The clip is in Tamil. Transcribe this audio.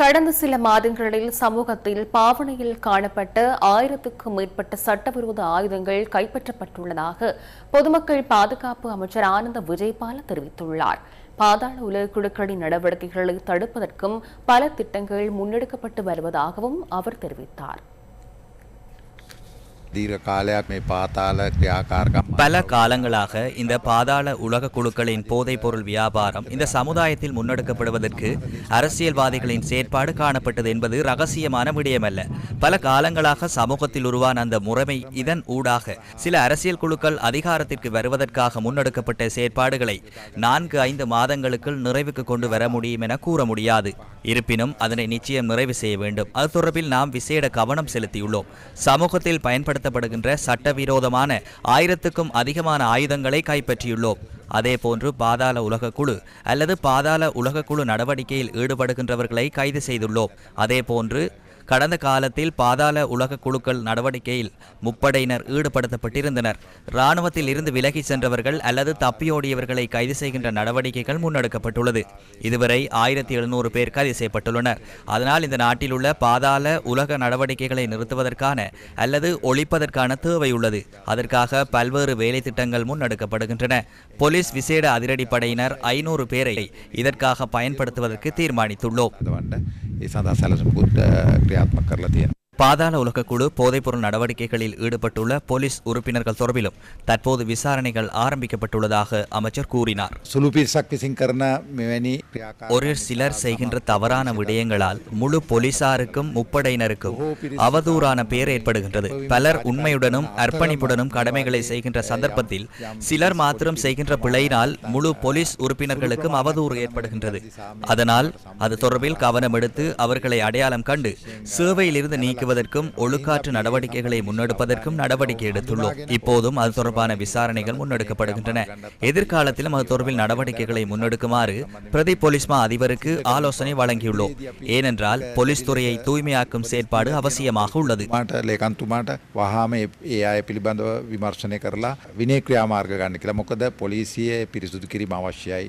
கடந்த சில மாதங்களில் சமூகத்தில் பாவனையில் காணப்பட்ட 1000க்கும் மேற்பட்ட சட்டவிரோத ஆயுதங்கள் கைப்பற்றப்பட்டுள்ளதாக பொதுமக்கள் பாதுகாப்பு அமைச்சர் ஆனந்த விஜயபால தெரிவித்துள்ளார். பாதாள உலக குழுக்களின் நடவடிக்கைகளை தடுப்பதற்கும் பல திட்டங்கள் முன்னெடுக்கப்பட்டு வருவதாகவும் அவர் தெரிவித்தார். பல காலங்களாக இந்த பாதாள உலக குழுக்களின் போதைப் பொருள் வியாபாரம் இந்த சமுதாயத்தில் முன்னெடுக்கப்படுவதற்கு அரசியல்வாதிகளின் செயற்பாடு காணப்பட்டது என்பது ரகசியமான விடயமல்ல. பல காலங்களாக சமூகத்தில் உருவான அந்த முறைமை இதன் ஊடாக சில அரசியல் குழுக்கள் அதிகாரத்திற்கு வருவதற்காக முன்னெடுக்கப்பட்ட செயற்பாடுகளை 4-5 மாதங்களுக்குள் நிறைவுக்கு கொண்டு வர முடியும் என கூற முடியாது. இருப்பினும் அதனை நிச்சயம் நிறைவு செய்ய வேண்டும். அது தொடர்பில் நாம் விசேட கவனம் செலுத்தியுள்ளோம். சமூகத்தில் பயன்படுத்தப்படுகின்ற சட்டவிரோதமான 1000க்கும் அதிகமான ஆயுதங்களை கைப்பற்றியுள்ளோம். அதேபோன்று பாதாள உலக குழு அல்லது பாதாள உலக குழு நடவடிக்கையில் ஈடுபடுகின்றவர்களை கைது செய்துள்ளோம். அதேபோன்று கடந்த காலத்தில் பாதாள உலக குழுக்கள் நடவடிக்கையில் முப்படையினர் ஈடுபடுத்தப்பட்டிருந்தனர். இராணுவத்தில் இருந்து விலகி சென்றவர்கள் அல்லது தப்பியோடியவர்களை கைது செய்கின்ற நடவடிக்கைகள் முன்னெடுக்கப்பட்டுள்ளது. இதுவரை 1700 பேர் கைது செய்யப்பட்டுள்ளனர். அதனால் இந்த நாட்டில் உள்ள பாதாள உலக நடவடிக்கைகளை நிறுத்துவதற்கான அல்லது ஒழிப்பதற்கான தேவை உள்ளது. அதற்காக பல்வேறு வேலை திட்டங்கள் முன்னெடுக்கப்படுகின்றன. போலீஸ் விசேட அதிரடிப்படையினர் 500 பேரை இதற்காக பயன்படுத்துவதற்கு தீர்மானித்துள்ளோம். பாதாள உலக குழு போதைப்பொருள் நடவடிக்கைகளில் ஈடுபட்டுள்ள போலீஸ் உறுப்பினர்கள் தொடர்பிலும் தற்போது விசாரணைகள் ஆரம்பிக்கப்பட்டுள்ளதாக அமைச்சர் கூறினார். ஒரு சிலர் செய்கின்ற தவறான விடயங்களால் முழு போலீசாருக்கும் முப்படையினருக்கும் அவதூறான பேர் ஏற்படுகின்றது. பலர் உண்மையுடனும் அர்ப்பணிப்புடனும் கடமைகளை செய்கின்ற சந்தர்ப்பத்தில் சிலர் மாத்திரம் செய்கின்ற பிழையினால் முழு போலீஸ் உறுப்பினர்களுக்கும் அவதூறு ஏற்படுகின்றது. அதனால் அது தொடர்பில் கவனம் எடுத்து அவர்களை அடையாளம் கண்டு சேவையில் இருந்து நீக்க ஒழுக்காற்று நடவடிக்கைகளை முன்னெடுப்பதற்கும் நடவடிக்கை எடுத்துள்ளோம். இப்போதும் அது தொடர்பான விசாரணைகள் முன்னெடுக்கப்படுகின்றன. எதிர்காலத்திலும் அது தொடர்பில் நடவடிக்கைகளை முன்னெடுக்குமாறு பிரதி போலீஸ் மா அதிபருக்கு ஆலோசனை வழங்கியுள்ளோம். ஏனென்றால் போலீஸ் துறையை தூய்மையாக்கும் செயற்பாடு அவசியமாக உள்ளது. විමර්ශනය කරලා විනය ක්‍රියාමාර්ග ගන්න කියලා. මොකද පොලිසිය පිරිසුදු කිරීම අවශ්‍යයි.